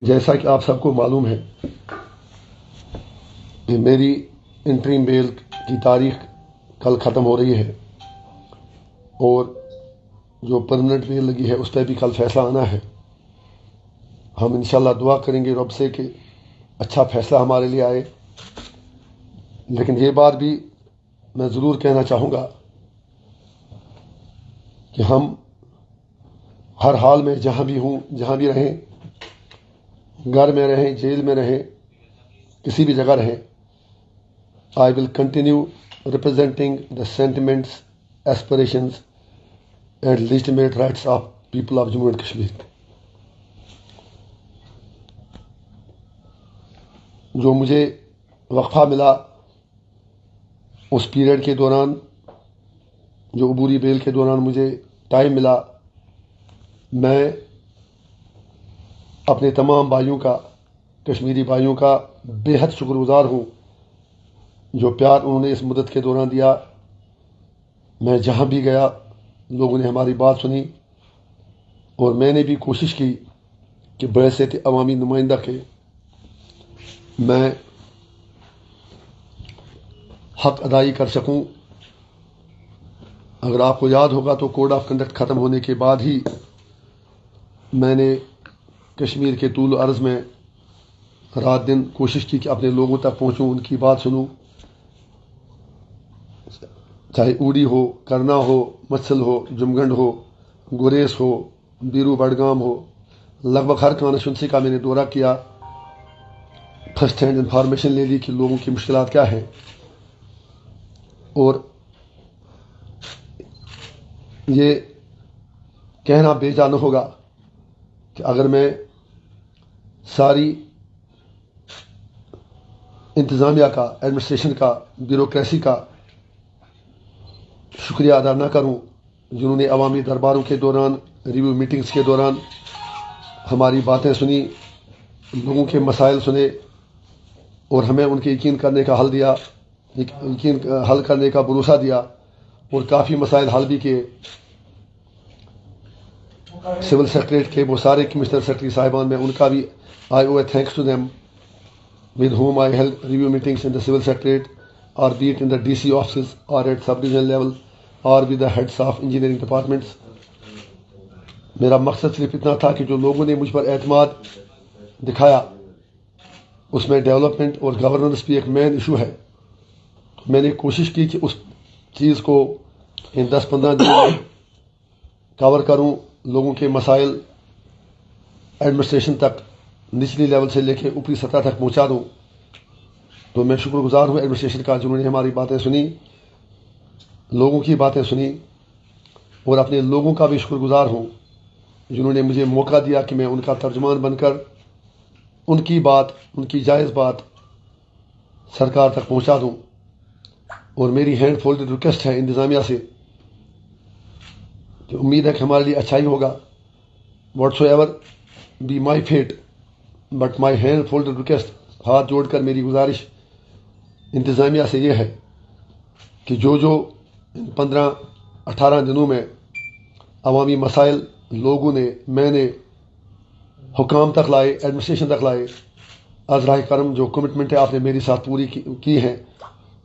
جیسا کہ آپ سب کو معلوم ہے کہ میری انٹریم بیل کی تاریخ کل ختم ہو رہی ہے اور جو پرمننٹ بیل لگی ہے اس پہ بھی کل فیصلہ آنا ہے۔ ہم انشاءاللہ دعا کریں گے رب سے کہ اچھا فیصلہ ہمارے لیے آئے، لیکن یہ بات بھی میں ضرور کہنا چاہوں گا کہ ہم ہر حال میں جہاں بھی رہیں، گھر میں رہیں، جیل میں رہیں، کسی بھی جگہ رہیں، I will continue representing the sentiments, aspirations and legitimate rights of people of Jammu and Kashmir۔ جو مجھے وقفہ ملا اس پیریڈ کے دوران، جو عبوری بیل کے دوران مجھے ٹائم ملا، میں اپنے تمام بھائیوں کا، کشمیری بھائیوں کا بے حد شکر گزار ہوں جو پیار انہوں نے اس مدت کے دوران دیا۔ میں جہاں بھی گیا لوگوں نے ہماری بات سنی اور میں نے بھی کوشش کی کہ بحیثیت عوامی نمائندہ کے میں حق ادائی کر سکوں۔ اگر آپ کو یاد ہوگا تو کوڈ آف کنڈکٹ ختم ہونے کے بعد ہی میں نے کشمیر کے طول و عرض میں رات دن کوشش کی کہ اپنے لوگوں تک پہنچوں، ان کی بات سنوں، چاہے اوڑی ہو، کرنا ہو، مچھل ہو، جمگنڈ ہو، گریس ہو، بیرو بڑگام ہو، لگ بھگ ہر کانسٹیچوئنسی کا میں نے دورہ کیا، فرسٹ ہینڈ انفارمیشن لے لی کہ لوگوں کی مشکلات کیا ہیں۔ اور یہ کہنا بے جا نہ ہوگا کہ اگر میں ساری انتظامیہ کا، ایڈمنسٹریشن کا، بیوروکریسی کا شکریہ ادا نہ کروں جنہوں نے عوامی درباروں کے دوران، ریویو میٹنگز کے دوران ہماری باتیں سنی، لوگوں کے مسائل سنے اور ہمیں ان کے یقین کرنے کا حل کرنے کا بھروسہ دیا اور کافی مسائل حل بھی کیے۔ سول سیکریٹریٹ کے وہ سارے کمشنر سیکرٹری صاحبان، میں ان کا بھی I owe a thanks to them with whom I held review meetings in the civil secretariat, or be it in the DC offices or at sub-division level or with the heads of engineering departments۔ میرا مقصد صرف اتنا تھا کہ جو لوگوں نے مجھ پر اعتماد دکھایا اس میں ڈیولپمنٹ اور گورننس بھی ایک مین ایشو ہے۔ میں نے کوشش کی کہ اس چیز کو ان 10-15 دنوں میں کور کروں، لوگوں کے مسائل ایڈمنسٹریشن تک نچلی لیول سے لے کے اوپری سطح تک پہنچا دوں۔ تو میں شکر گزار ہوں ایڈمنسٹریشن کا جنہوں نے ہماری باتیں سنی، لوگوں کی باتیں سنی، اور اپنے لوگوں کا بھی شکر گزار ہوں جنہوں نے مجھے موقع دیا کہ میں ان کا ترجمان بن کر ان کی بات، ان کی جائز بات سرکار تک پہنچا دوں۔ اور میری ہینڈ فولڈڈ ریکویسٹ ہے انتظامیہ سے کہ امید ہے کہ ہمارے لیے اچھا ہی ہوگا، whatsoever be my fate, but my hand folded request, ہاتھ جوڑ کر میری گزارش انتظامیہ سے یہ ہے کہ جو ان 15-18 دنوں میں عوامی مسائل لوگوں نے، میں نے حکام تک لائے، ایڈمنسٹریشن تک لائے، از راہ کرم جو کمٹمنٹ ہے آپ نے میری ساتھ پوری کی ہیں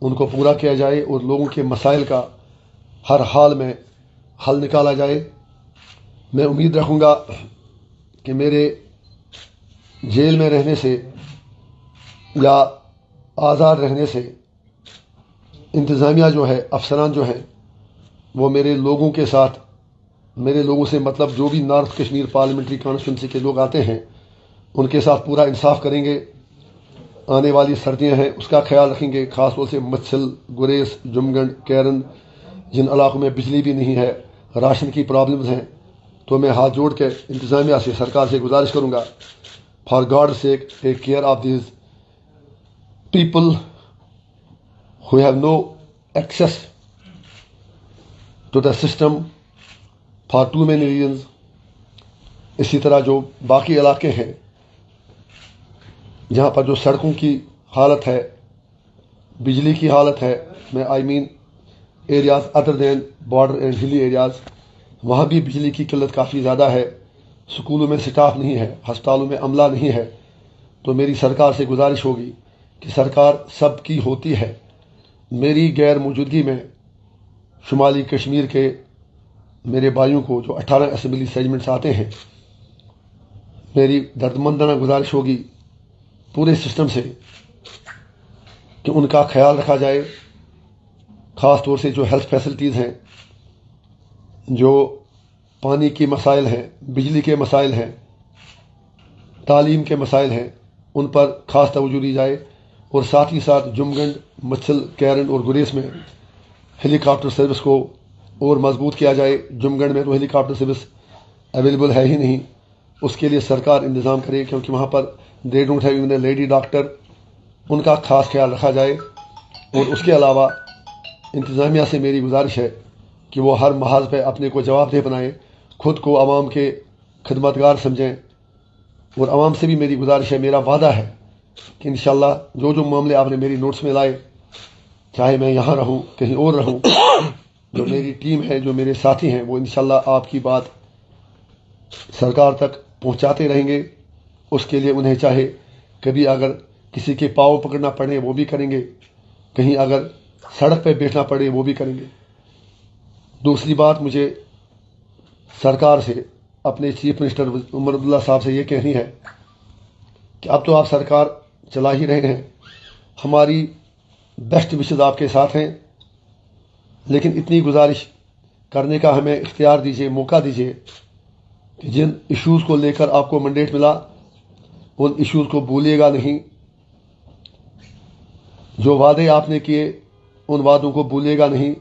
ان کو پورا کیا جائے اور لوگوں کے مسائل کا ہر حال میں حل نکالا جائے۔ میں امید رکھوں گا کہ میرے جیل میں رہنے سے یا آزاد رہنے سے انتظامیہ جو ہے، افسران جو ہیں، وہ میرے لوگوں کے ساتھ، میرے لوگوں سے مطلب جو بھی نارتھ کشمیر پارلیمنٹری کانسٹیچوئنسی کے لوگ آتے ہیں ان کے ساتھ پورا انصاف کریں گے۔ آنے والی سردیاں ہیں اس کا خیال رکھیں گے، خاص طور سے مچھل، گریس، جمگنڈ، کیرن، جن علاقوں میں بجلی بھی نہیں ہے، راشن کی پرابلمز ہیں۔ تو میں ہاتھ جوڑ کے انتظامیہ سے، سرکار سے گزارش کروں گا، for God sake take care of these people who have no access to the system for too many reasons۔ اسی طرح جو باقی علاقے ہیں جہاں پر جو سڑکوں کی حالت ہے، بجلی کی حالت ہے، میں I mean areas other than border and hilly areas, وہاں بھی بجلی کی قلت کافی زیادہ ہے، سکولوں میں سٹاف نہیں ہے، ہسپتالوں میں عملہ نہیں ہے، تو میری سرکار سے گزارش ہوگی کہ سرکار سب کی ہوتی ہے، میری غیر موجودگی میں شمالی کشمیر کے میرے بھائیوں کو جو 18 اسمبلی سیگمنٹس آتے ہیں، میری دردمندانہ گزارش ہوگی پورے سسٹم سے کہ ان کا خیال رکھا جائے، خاص طور سے جو ہیلتھ فیسلٹیز ہیں، جو پانی کے مسائل ہیں، بجلی کے مسائل ہیں، تعلیم کے مسائل ہیں، ان پر خاص توجہ دی جائے، اور ساتھ ہی ساتھ جمگنڈ، مچھل، کیرن اور گریز میں ہیلی کاپٹر سروس کو اور مضبوط کیا جائے۔ جمگنڈ میں تو ہیلی کاپٹر سروس اویلیبل ہے ہی نہیں، اس کے لیے سرکار انتظام کرے، کیونکہ وہاں پر they don't have even a lady doctor, ان کا خاص خیال رکھا جائے۔ اور اس کے علاوہ انتظامیہ سے میری گزارش ہے کہ وہ ہر محاذ پہ اپنے کو جواب دہ بنائیں، خود کو عوام کے خدمتگار سمجھیں، اور عوام سے بھی میری گزارش ہے، میرا وعدہ ہے کہ انشاءاللہ جو جو معاملے آپ نے میری نوٹس میں لائے، چاہے میں یہاں رہوں کہیں اور رہوں، جو میری ٹیم ہے، جو میرے ساتھی ہیں، وہ انشاءاللہ آپ کی بات سرکار تک پہنچاتے رہیں گے۔ اس کے لیے انہیں چاہے کبھی اگر کسی کے پاؤں پکڑنا پڑے وہ بھی کریں گے، کہیں اگر سڑک پہ بیٹھنا پڑے وہ بھی کریں گے۔ دوسری بات مجھے سرکار سے، اپنے چیف منسٹر عمر عبداللہ صاحب سے یہ کہنی ہے کہ اب تو آپ سرکار چلا ہی رہے ہیں، ہماری بیسٹ وشز آپ کے ساتھ ہیں، لیکن اتنی گزارش کرنے کا ہمیں اختیار دیجیے، موقع دیجیے کہ جن ایشوز کو لے کر آپ کو منڈیٹ ملا، ان ایشوز کو بھولیے گا نہیں، جو وعدے آپ نے کیے ان وعدوں کو بھولیے گا نہیں،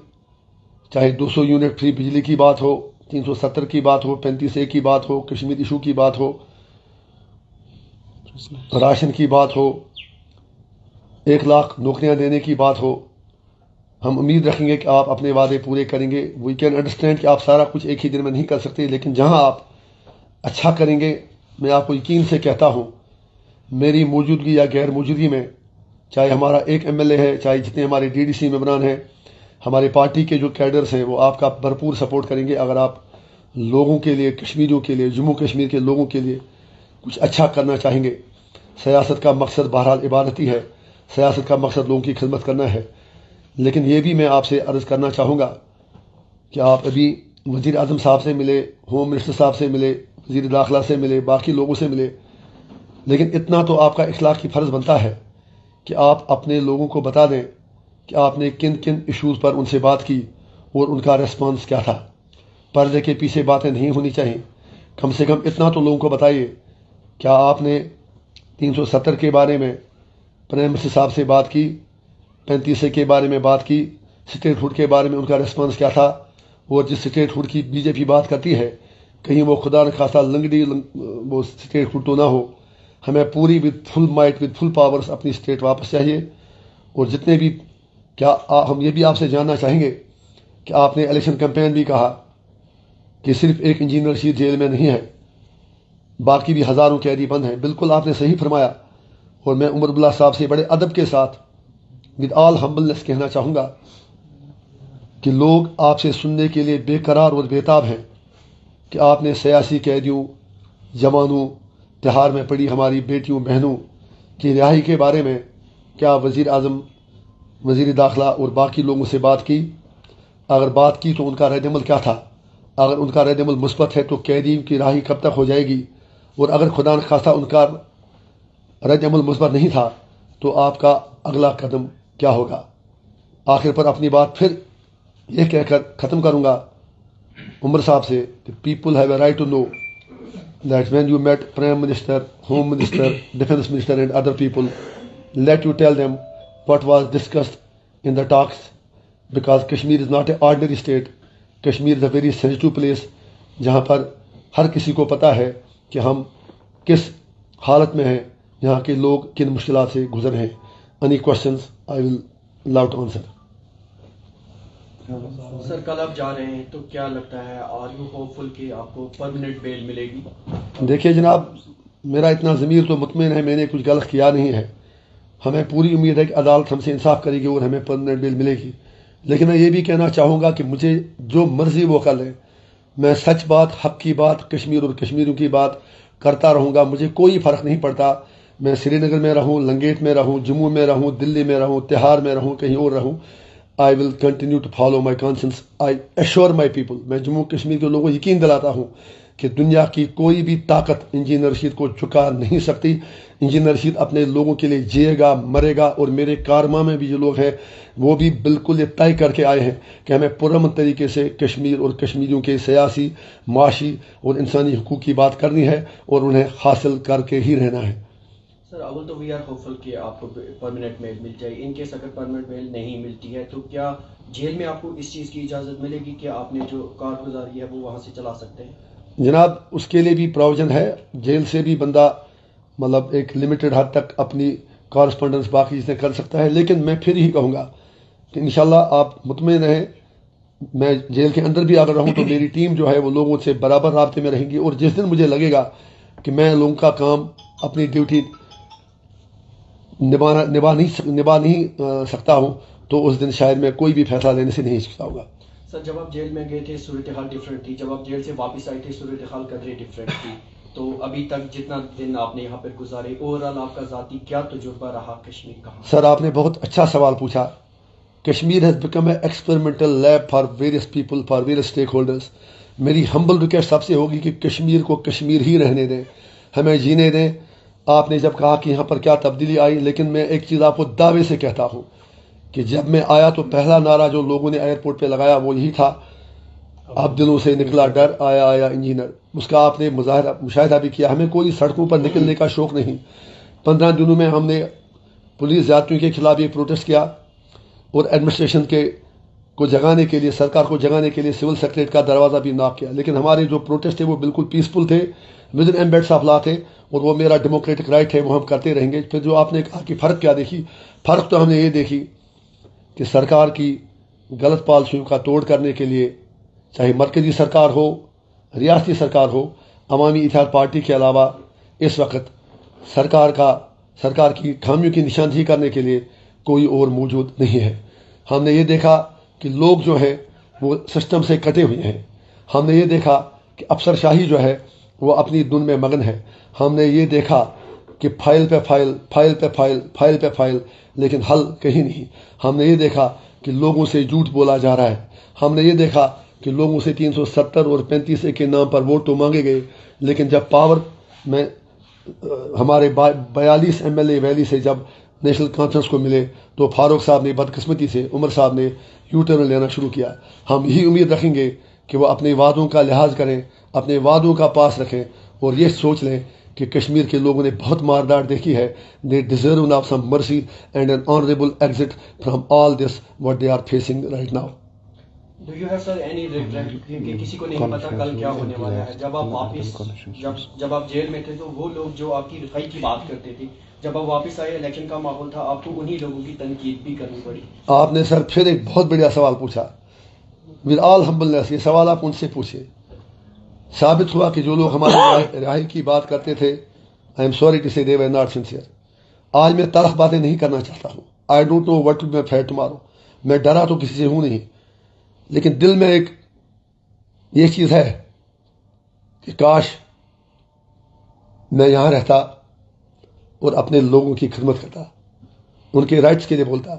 چاہے 200 یونٹ فری بجلی کی بات ہو، 370 کی بات ہو، 35A کی بات ہو، کشمیر ایشو کی بات ہو، راشن کی بات ہو، 1 لاکھ نوکریاں دینے کی بات ہو۔ ہم امید رکھیں گے کہ آپ اپنے وعدے پورے کریں گے۔ وی کین انڈرسٹینڈ کہ آپ سارا کچھ ایک ہی دن میں نہیں کر سکتے، لیکن جہاں آپ اچھا کریں گے، میں آپ کو یقین سے کہتا ہوں، میری موجودگی یا غیر موجودگی میں، چاہے ہمارا ایک MLA ہے، چاہے جتنے ہمارے DDC ممبران ہیں، ہمارے پارٹی کے جو کیڈرز ہیں، وہ آپ کا بھرپور سپورٹ کریں گے اگر آپ لوگوں کے لیے، کشمیریوں کے لیے، جموں کشمیر کے لوگوں کے لیے کچھ اچھا کرنا چاہیں گے۔ سیاست کا مقصد بہرحال عبادت ہی ہے، سیاست کا مقصد لوگوں کی خدمت کرنا ہے، لیکن یہ بھی میں آپ سے عرض کرنا چاہوں گا کہ آپ ابھی وزیر اعظم صاحب سے ملے، ہوم منسٹر صاحب سے ملے، وزیر داخلہ سے ملے، باقی لوگوں سے ملے، لیکن اتنا تو آپ کا اخلاقی فرض بنتا ہے کہ آپ اپنے لوگوں کو بتا دیں کہ آپ نے کن کن ایشوز پر ان سے بات کی اور ان کا ریسپانس کیا تھا۔ پردے کے پیچھے باتیں نہیں ہونی چاہیے، کم سے کم اتنا تو لوگوں کو بتائیے، کیا آپ نے 370 کے بارے میں پرائم منسٹر صاحب سے بات کی، 35A کے بارے میں بات کی، اسٹیٹ ہوڈ کے بارے میں ان کا ریسپانس کیا تھا؟ اور جس اسٹیٹ ہوڈ کی BJP بات کرتی ہے، کہیں وہ خدا نخواستہ لنگڑی وہ اسٹیٹ ہوڈ تو نہ ہو۔ ہمیں پوری with full might, with full powers اپنی اسٹیٹ واپس چاہیے۔ اور جتنے بھی، کیا ہم یہ بھی آپ سے جاننا چاہیں گے کہ آپ نے الیکشن کیمپین بھی کہا کہ صرف ایک انجینئر رشید جیل میں نہیں ہے، باقی بھی ہزاروں قیدی بند ہیں۔ بالکل آپ نے صحیح فرمایا، اور میں عمر عبداللہ صاحب سے بڑے ادب کے ساتھ ود آل ہمبلنس کہنا چاہوں گا کہ لوگ آپ سے سننے کے لیے بے قرار اور بیتاب ہیں کہ آپ نے سیاسی قیدیوں، جوانوں، تہار میں پڑی ہماری بیٹیوں بہنوں کی رہائی کے بارے میں کیا وزیر اعظم، وزیر داخلہ اور باقی لوگوں سے بات کی؟ اگر بات کی تو ان کا رد عمل کیا تھا؟ اگر ان کا رد عمل مثبت ہے تو قیدیوں کی رہائی کب تک ہو جائے گی؟ اور اگر خدا نخواستہ ان کا رد عمل مثبت نہیں تھا تو آپ کا اگلا قدم کیا ہوگا؟ آخر پر اپنی بات پھر یہ کہہ کر ختم کروں گا عمر صاحب سے کہ people have a right to know that when you meet prime minister, home minister, defence minister and other people, let you tell them what was discussed in the talks, because Kashmir is not an ordinary state. Kashmir is a very sensitive place جہاں پر ہر کسی کو پتہ ہے کہ ہم کس حالت میں ہیں، یہاں کے لوگ کن مشکلات سے گزر ہیں۔ Any questions I will love to answer. سر کل آپ جا رہے ہیں تو کیا لگتا ہے، آر یو ہوپ فل کہ آپ کو پرماننٹ بیل ملے گی؟ دیکھیے جناب، میرا اتنا ضمیر تو مطمئن ہے، میں نے کچھ غلط کیا نہیں ہے، ہمیں پوری امید ہے کہ عدالت ہم سے انصاف کرے گی اور ہمیں پرماننٹ بیل ملے گی۔ لیکن میں یہ بھی کہنا چاہوں گا کہ مجھے جو مرضی وہ کر لیں، میں سچ بات، حق کی بات، کشمیر اور کشمیریوں کی بات کرتا رہوں گا. مجھے کوئی فرق نہیں پڑتا میں سری نگر میں رہوں، لنگیٹ میں رہوں، جموں میں رہوں، دلی میں رہوں، تہار میں رہوں، کہیں اور رہوں. I will continue to follow my conscience. I assure my people. میں جموں کشمیر کے لوگوں کو یقین دلاتا ہوں کہ دنیا کی کوئی بھی طاقت انجینئر رشید کو جھکا نہیں سکتی. انجینئر رشید اپنے لوگوں کے لیے جیے گا، مرے گا، اور میرے کارما میں بھی جو لوگ ہیں وہ بھی بالکل یہ طے کر کے آئے ہیں کہ ہمیں پرامن طریقے سے کشمیر اور کشمیریوں کے سیاسی، معاشی اور انسانی حقوق کی بات کرنی ہے اور انہیں حاصل کر کے ہی رہنا ہے. سر اول تو وی آر ہوپفل کہ آپ کو پرماننٹ میل مل جائے. ان کیس اگر پرماننٹ میل نہیں ملتی ہے تو کیا جیل میں آپ کو اس چیز کی اجازت ملے گی کہ آپ نے جو کارگزاری ہے وہ وہاں سے چلا سکتے ہیں؟ جناب اس کے لیے بھی پراویژن ہے. جیل سے بھی بندہ مطلب ایک لمیٹڈ حد تک اپنی کارسپونڈنس باقی چیزیں کر سکتا ہے. لیکن میں پھر ہی کہوں گا کہ انشاءاللہ آپ مطمئن رہیں، میں جیل کے اندر بھی اگر رہوں تو میری ٹیم جو ہے وہ لوگوں سے برابر رابطے میں رہیں گی. اور جس دن مجھے لگے گا کہ میں لوگوں کا کام، اپنی ڈیوٹی نبھا نہیں سکتا ہوں تو اس دن شاید میں کوئی بھی فیصلہ لینے سے نہیں ہچکچاؤں گا. سر جب آپ جیل میں گئے تھے صورتحال ڈفرینٹ تھی، جب آپ جیل سے واپس آئے تھے صورتحال قدرے ڈفرینٹ تھی. تو ابھی تک جتنا دن آپ نے یہاں پر گزارے، اوور آل آپ کا ذاتی کیا تجربہ رہا کشمیر کا؟ سر آپ نے بہت اچھا سوال پوچھا. Kashmir has become a experimental lab for various people, for various stack holders. میری ہمبل ریکویسٹ سب سے ہوگی کہ کشمیر کو کشمیر ہی رہنے دیں، ہمیں جینے دیں. آپ نے جب کہا کہ یہاں پر کیا تبدیلی آئی، لیکن میں ایک چیز آپ کو دعوے سے کہتا ہوں کہ جب میں آیا تو پہلا نعرہ جو لوگوں نے ایئرپورٹ پہ لگایا وہ یہی تھا، اب دلوں سے نکلا ڈر، آیا آیا انجینئر. اس کا آپ نے مشاہدہ بھی کیا. ہمیں کوئی سڑکوں پر نکلنے کا شوق نہیں. 15 دنوں میں ہم نے پولیس زیادتیوں کے خلاف یہ پروٹیسٹ کیا اور ایڈمنسٹریشن کو جگانے کے لیے، سرکار کو جگانے کے لیے سول سیکریٹریٹ کا دروازہ بھی ناک کیا. لیکن ہمارے جو پروٹیسٹ تھے وہ بالکل پیسفل تھے، ود ان ایمبیڈس آف لا تھے، اور وہ میرا ڈیموکریٹک رائٹ ہے، وہ ہم کرتے رہیں گے. پھر جو آپ نے کہا کہ فرق کیا دیکھی، فرق تو ہم نے یہ دیکھی کہ سرکار کی غلط پالیسیوں کا توڑ کرنے کے لیے، چاہے مرکزی سرکار ہو، ریاستی سرکار ہو، عوامی اتحاد پارٹی کے علاوہ اس وقت سرکار کی خامیوں کی نشاندہی کرنے کے لیے کوئی اور موجود نہیں ہے. ہم نے یہ دیکھا کہ لوگ جو ہیں وہ سسٹم سے کٹے ہوئے ہیں. ہم نے یہ دیکھا کہ افسر شاہی جو ہے وہ اپنی دن میں مگن ہے. ہم نے یہ دیکھا کہ فائل پہ فائل، فائل پہ فائل، فائل پہ فائل، لیکن حل کہیں نہیں. ہم نے یہ دیکھا کہ لوگوں سے جھوٹ بولا جا رہا ہے. ہم نے یہ دیکھا کہ لوگوں سے 370 اور 35 کے نام پر ووٹ تو مانگے گئے، لیکن جب پاور میں ہمارے 42 MLA ویلی سے جب نیشنل کانفرنس کو ملے تو فاروق صاحب نے بدقسمتی سے، عمر صاحب نے یو ٹرن لینا شروع کیا. ہم یہی امید رکھیں گے کہ وہ اپنے وعدوں کا لحاظ کریں، اپنے وعدوں کا پاس رکھیں اور یہ سوچ لیں کہ کشمیر کے لوگوں نے بہت مارداٹ دیکھی ہے. They deserve now some mercy and an honourable exit from all this what they are facing right now. Do you have sir any regret? کیونکہ کسی کو نہیں پتا کل کیا ہونے والا ہے. جب آپ واپس جب آپ جیل میں تھے تو وہ لوگ جو آپ کی رہائی کی بات کرتے تھے، جب آپ واپس آئے الیکشن کا ماحول تھا، آپ کو انہی لوگوں کی تنقید بھی کرنی پڑی. آپ نے سر پھر ایک بہت بڑا سوال پوچھا. ود آل ہمبلنس یہ سوال آپ ان سے پوچھیں. ثابت ہوا کہ جو لوگ ہماری رہائی کی بات کرتے تھے، آئی ایم سوری ٹو سے دے ور ناٹ سنسیئر. آج میں تلخ باتیں نہیں کرنا چاہتا ہوں. I don't know what will be fair tomorrow. میں ڈرا تو کسی سے ہوں نہیں، لیکن دل میں ایک یہ چیز ہے کہ کاش میں یہاں رہتا اور اپنے لوگوں کی خدمت کرتا، ان کے رائٹس کے لیے بولتا.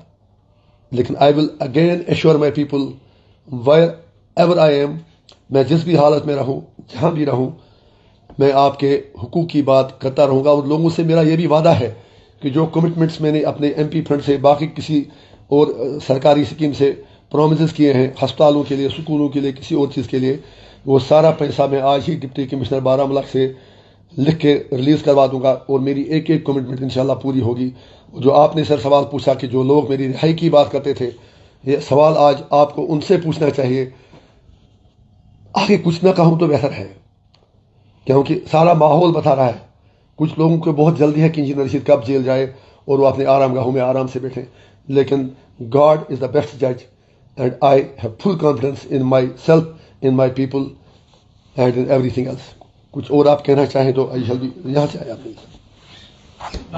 لیکن I will again assure my people wherever I am. میں جس بھی حالت میں رہوں، جہاں بھی رہوں، میں آپ کے حقوق کی بات کرتا رہوں گا. اور لوگوں سے میرا یہ بھی وعدہ ہے کہ جو کمٹمنٹس میں نے اپنے MP فنڈ سے، باقی کسی اور سرکاری اسکیم سے پرومسز کیے ہیں، ہسپتالوں کے لیے، سکولوں کے لیے، کسی اور چیز کے لیے، وہ سارا پیسہ میں آج ہی ڈپٹی کمشنر بارہمولہ سے لکھ کے ریلیز کروا دوں گا. اور میری ایک ایک کمٹمنٹ انشاءاللہ پوری ہوگی. جو آپ نے سر سوال پوچھا کہ جو لوگ میری رہائی کی بات کرتے تھے، یہ سوال آج آپ کو ان سے پوچھنا چاہیے. آگے کچھ نہ کہوں تو بہتر ہے، کیونکہ سارا ماحول بتا رہا ہے. کچھ لوگوں کو بہت جلدی ہے کہ انجینئر رشید کب جیل جائے اور وہ اپنے آرام گاہوں میں آرام سے بیٹھیں. لیکن گاڈ از دا بیسٹ جج and I have full confidence in myself, in my people and in everything else. کچھ اور آپ کہنا چاہیں تو آئی شل بی. یہاں سے آیا آپ نے.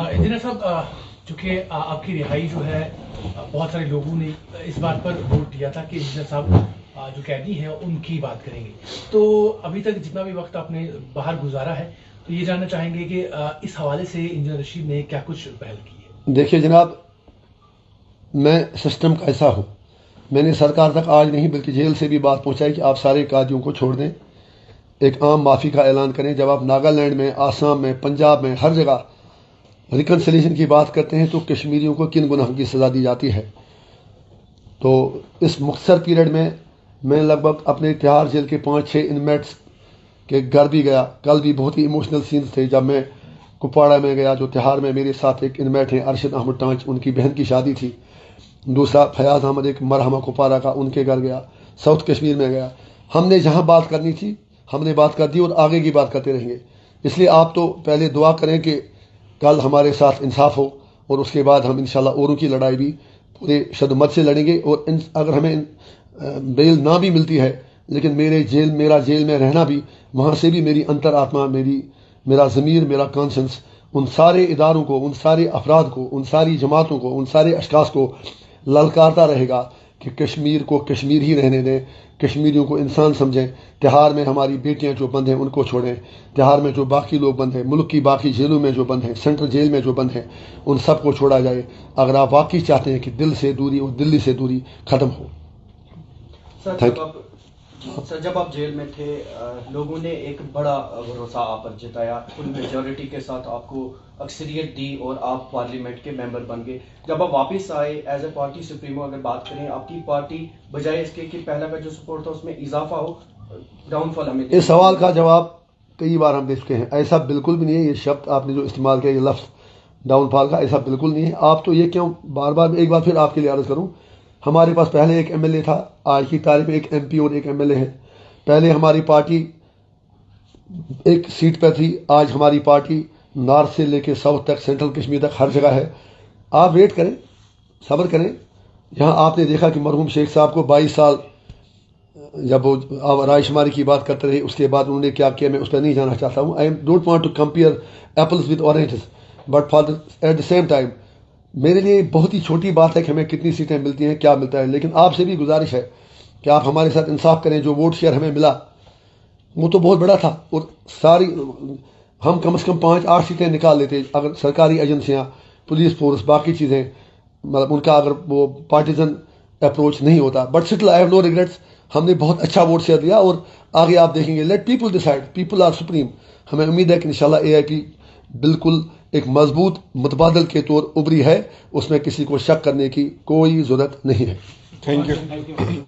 انجینئر صاحب، چونکہ آپ کی رہائی جو ہے، بہت سارے لوگوں نے اس بات پر ووٹ دیا تھا کہ انجینئر صاحب جو قیدی ہیں ان کی بات کریں گے. تو ابھی تک جتنا بھی وقت آپ نے باہر گزارا ہے تو یہ جاننا چاہیں گے کہ اس حوالے سے انجینئر رشید نے کیا کچھ پہل کی ہے. دیکھیے جناب، میں سسٹم کا ایسا ہوں، میں نے سرکار تک آج نہیں بلکہ جیل سے بھی بات پہنچائی کہ آپ سارے قیدیوں کو چھوڑ دیں، ایک عام معافی کا اعلان کریں. جب آپ ناگالینڈ میں، آسام میں، پنجاب میں، ہر جگہ ریکنسیلیشن کی بات کرتے ہیں تو کشمیریوں کو کن گناہوں کی سزا دی جاتی ہے. تو اس مختصر پیریڈ میں لگ بھگ اپنے تہاڑ جیل کے 5-6 انمیٹس کے گھر بھی گیا. کل بھی بہت ہی ایموشنل سینز تھے جب میں کپواڑہ میں گیا. جو تہاڑ میں میرے ساتھ ایک انمیٹ ہیں ارشد احمد ٹانچ، ان کی بہن کی شادی تھی. دوسرا فیاض احمد، ایک مرحمہ کپواڑہ کا، ان کے گھر گیا. ساؤتھ کشمیر میں گیا. ہم نے جہاں بات کرنی تھی ہم نے بات کر دی اور آگے کی بات کرتے رہیں گے. اس لیے آپ تو پہلے دعا کریں کہ کل ہمارے ساتھ انصاف ہو، اور اس کے بعد ہم انشاءاللہ اوروں کی لڑائی بھی پورے شدت سے لڑیں گے. اور اگر ہمیں بیل نہ بھی ملتی ہے لیکن میرا جیل میں رہنا بھی، وہاں سے بھی میری انتر آتما، میرا ضمیر، میرا کانشنس ان سارے اداروں کو، ان سارے افراد کو، ان ساری جماعتوں کو، ان سارے اشخاص کو للکارتا رہے گا کہ کشمیر کو کشمیر ہی رہنے دیں، کشمیریوں کو انسان سمجھیں. تہاڑ میں ہماری بیٹیاں جو بند ہیں ان کو چھوڑیں. تہاڑ میں جو باقی لوگ بند ہیں، ملک کی باقی جیلوں میں جو بند ہیں، سینٹرل جیل میں جو بند ہیں، ان سب کو چھوڑا جائے اگر آپ واقعی چاہتے ہیں کہ دل سے دوری اور دلی سے دوری ختم ہو. سر جب آپ جیل میں تھے لوگوں نے ایک بڑا بھروسہ آپ پر جتایا، فل میجورٹی کے ساتھ آپ کو اکثریت دی اور آپ پارلیمنٹ کے ممبر بن گئے. جب آپ واپس آئے ایز اے پارٹی سپریمو، اگر بات کریں آپ کی پارٹی بجائے اس کے کہ پہلا کا جو سپورٹ تھا اس میں اضافہ ہو، ڈاؤن فال ہمیں اس سوال کا جواب کئی بار ہم دے چکے ہیں. ایسا بالکل بھی نہیں ہے. یہ شبد آپ نے جو استعمال کیا، یہ لفظ ڈاؤن فال کا، ایسا بالکل نہیں ہے. آپ تو یہ کیوں بار بار، ایک بار پھر آپ کے لیے عرض کروں، ہمارے پاس پہلے ایک ایم ایل اے تھا، آج کی تاریخ میں ایک ایم پی اور ایک ایم ایل اے ہے. پہلے ہماری پارٹی ایک سیٹ پہ تھی، آج ہماری پارٹی نارتھ سے لے کے ساؤتھ تک، سینٹرل کشمیر تک ہر جگہ ہے. آپ ویٹ کریں، صبر کریں. یہاں آپ نے دیکھا کہ مرحوم شیخ صاحب کو 22 سال جب وہ رائے شماری کی بات کرتے رہے، اس کے بعد انہوں نے کیا کیا میں اس پہ نہیں جانا چاہتا ہوں. I don't want to compare apples with oranges, but at the same time میرے لیے بہت ہی چھوٹی بات ہے کہ ہمیں کتنی سیٹیں ملتی ہیں، کیا ملتا ہے. لیکن آپ سے بھی گزارش ہے کہ آپ ہمارے ساتھ انصاف کریں. جو ووٹ شیئر ہمیں ملا وہ تو بہت بڑا تھا، اور ساری ہم کم از کم 5-8 سیٹیں نکال لیتے اگر سرکاری ایجنسیاں، پولیس فورس، باقی چیزیں، مطلب ان کا اگر وہ پارٹیزن اپروچ نہیں ہوتا. But still I have no regrets. ہم نے بہت اچھا ووٹ شیئر دیا اور آگے آپ دیکھیں گے. Let people decide, people are supreme. ہمیں امید ہے کہ انشاءاللہ اے آئی پی بالکل ایک مضبوط متبادل کے طور ابری ہے، اس میں کسی کو شک کرنے کی کوئی ضرورت نہیں ہے. Thank you.